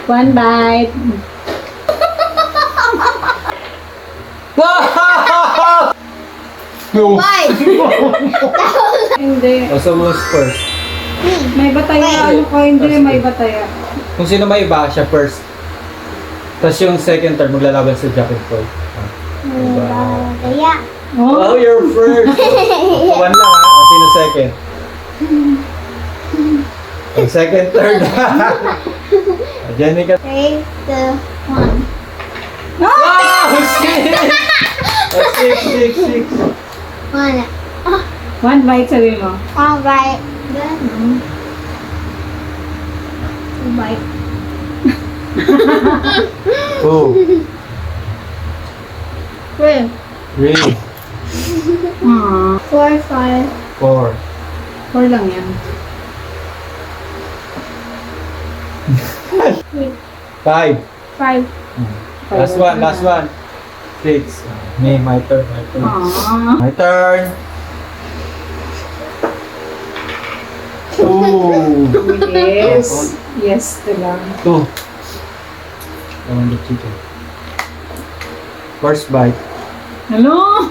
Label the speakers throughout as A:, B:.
A: One bite.
B: No.
C: Bite!
A: Hindi.
B: So who's first?
A: May bataya. Ano ko? Hindi, may bataya.
B: Kung sino may iba, siya first. Tapos yung second turn, maglalaban sa Jack and Paul.
C: Kaya.
B: Oh, you're first! One lang ha. O, sino second? O, second, third. Jenica.
C: 3, 2, 1.
B: Wow! Six.
C: 1.
A: One bite sabi mo.
C: Alright. Good. 2 bite.
B: Two.
C: 3.
B: 3.
A: Ah,
C: 4, 5.
B: 4.
A: 4 lang yan.
B: 5.
C: 5.
B: Last one. 6. Me, my turn.
A: Ah.
B: My turn. 2.
A: Yes. Yes, ito lang.
B: 2. I want the chicken. First bite.
A: Hello?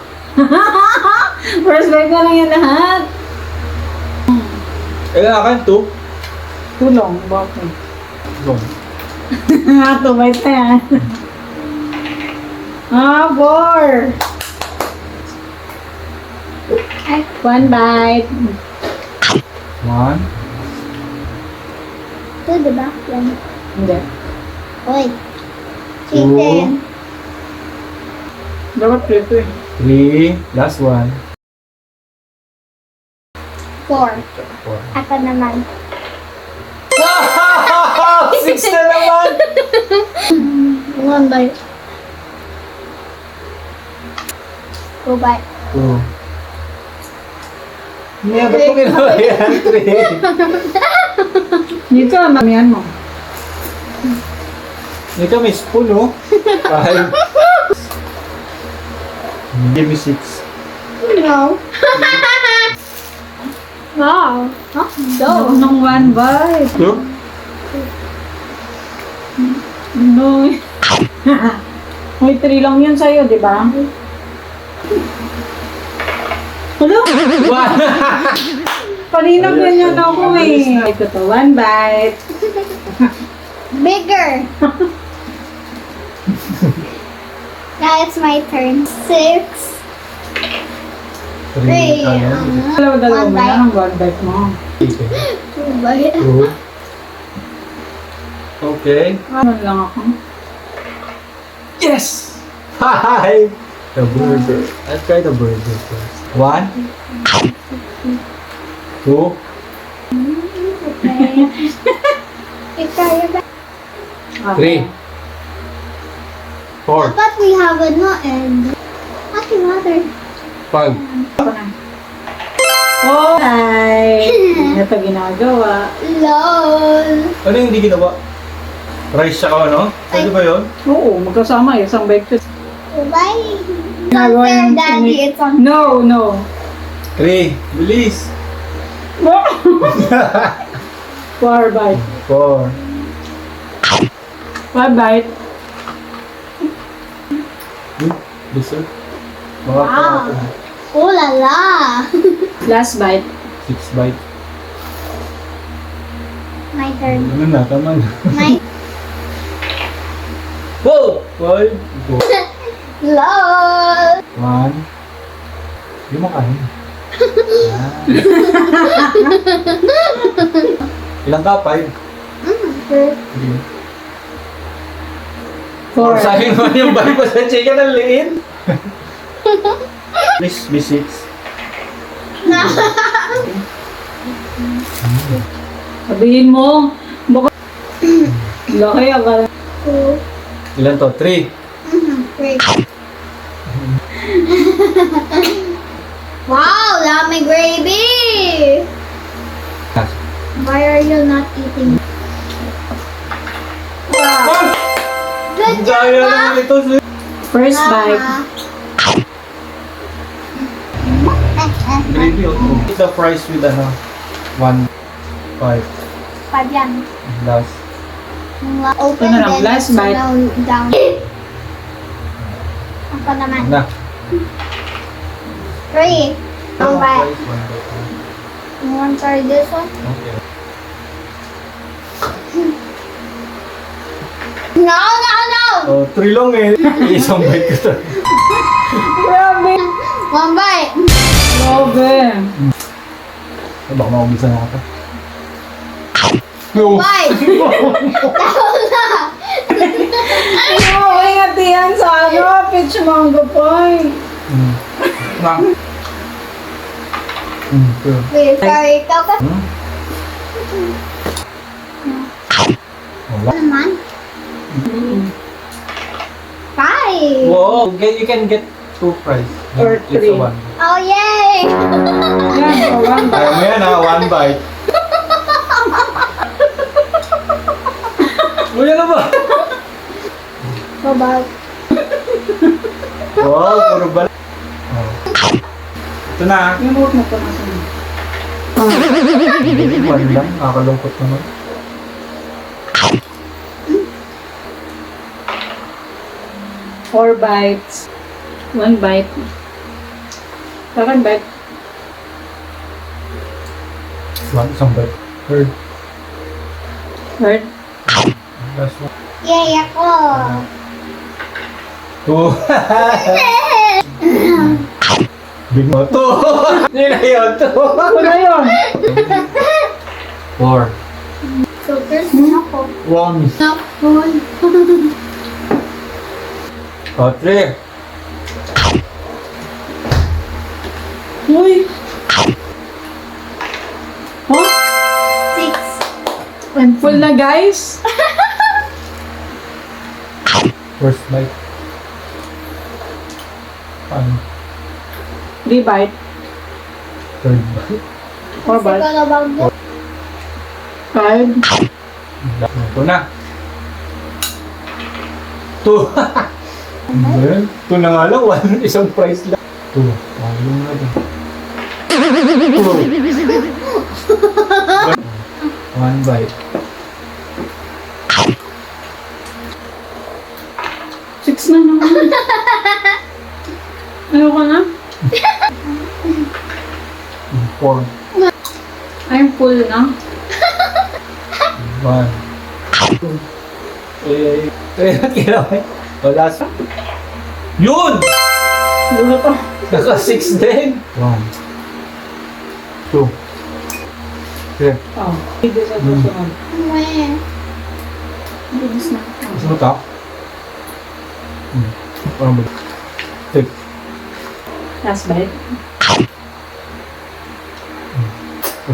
A: First bite na lang yan lahat.
B: Ilan akan? 2?
A: Tulong. Bakit?
B: Go.
A: 2 bites na yan. 4. One bite.
B: 1.
C: 2, diba? 1.
A: Hindi.
C: Uy. Chicken.
A: Dapat prito eh.
B: 3. Last one.
C: 4.
B: 4.
C: Ako naman.
B: 6 na naman!
C: 1 bite. 2 bite.
B: 2. Hindi, ba't mo ginawa yan? 3.
A: Dito, mamihan mo.
B: Hindi kami spoon, oh. 5. Give me 6.
C: No. Wow. Huh?
A: No.
C: No.
A: Nung one bite.
B: 2.
A: No. May 3 lang yun sa'yo, di ba? Hello?
B: 1.
A: Kanina ganyan ako eh. Ito to, one bite.
C: Bigger. Now it's my turn. 6. 3.
A: Dalawa
C: One
A: mo
C: bite.
A: lang ang one bite mo.
C: 2 bite.
B: 2. Okay.
A: Ano lang ako?
B: Yes! 5! The burger. Let's try the burger first. 1. 2.
C: Okay. Ikaw yung
B: 3. 4.
C: Dapat we have a no end. Aking mother.
B: 5.
A: Ako na. Oh, hi! Ito ginagawa.
C: LOL.
B: Ano yung hindi ginawa? Rice siya ka, ano? Pwede ba yun?
A: Oo, magkasama eh. Isang bite.
C: Bye.
A: Ginagawa
C: Not fair,
A: yung
C: Daddy.
A: tinik.
C: It's on.
A: No, no.
B: 3. Bilis!
A: 4 bite.
B: 4.
A: 5 bite.
B: Dessert.
C: Wow. Oh la la.
A: Last bite.
B: 6 bite.
C: My turn.
B: Ano na, tama na.
C: My
B: Whoa! 5.
C: LOL.
B: 1. Hindi mo kain. Ilang ka? 5? 3.
A: 4.
B: Sayang naman yung bite pa sa chicken ang liit. Please, B6.
A: Sabihin mo. Baka... Laki agad.
C: 2.
B: Ilan to? 3.
C: 3. Wow, dami gravy. Why are you not eating? Wow. Good
B: Ang
C: job,
B: daya
C: Ma.
B: naman ito.
A: First bite.
B: Gravy o two. It's the fries with ano? 1. 5.
C: 5 yan.
B: Last.
C: Open
A: Ito na lang,
C: then
A: last
C: it's
A: bite.
C: down. Ako naman.
B: Na.
C: 3. One bite.
B: One bite.
C: You want to try this one?
B: Okay.
C: No, no, no!
B: Oh, 3 lang eh. Isang bite ko to.
A: Grabe.
C: One bite.
A: Grabe.
B: Baka maubisan ako to.
C: Bite. Tawag na.
A: Oo, ingat yan sa ano. Peach mango pie.
B: Na. Good.
C: Wait, sorry. Ikaw ka.
B: Wala.
C: Ano naman? 5.
B: Wow, you can get 2 prize.
A: Or
B: It's
A: three.
B: a one.
C: Oh, yay!
A: Yan, so one bite.
B: Ayaw mo yan ha, 1 bite. Uy, ano ba?
C: Babag.
B: Wow, puro bala. Oh. Ito na.
A: Yung buhok mo pa na sa'yo.
B: One lang, nakakalungkot naman.
A: Four bites. One bite. Second bite.
B: Isang bite. Third.
A: Third.
B: Last one.
C: Yay, ako.
B: 2. Big mo. 2. Yun na yun. 2.
A: Ako na yun.
B: 4.
C: So, there's ako.
B: 1.
C: Napol.
B: Oh, 3.
A: Uy. Huh?
C: 6.
A: I'm full na guys.
B: First bite. Ano?
A: 3 bite.
B: Third bite.
A: 4 bite.
C: Siguro bang mo?
A: 5.
B: Ito na. 2. Ano? 2 na nga lang. Isang price lang. 2. Ayun na din. 1 bite.
A: 6 na naman. Ayoko na.
B: 4.
A: I'm full na.
B: 1. Kailangan. Wala sa. Yun!
A: Dulo to.
B: Naka 6 din. 1. 2. 3.
A: Oh. Hindi sa susunod.
C: Meh.
A: Bilis na.
B: Gusto mo ito? Parang ba? 6.
A: Last bite.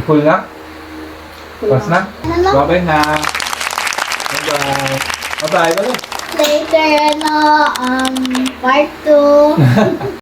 B: Full na?
A: Full
B: Pass na?
C: Ano lang?
B: Bye-bye na. Bye-bye. Bye-bye. Bye-bye.
C: Later, part 2.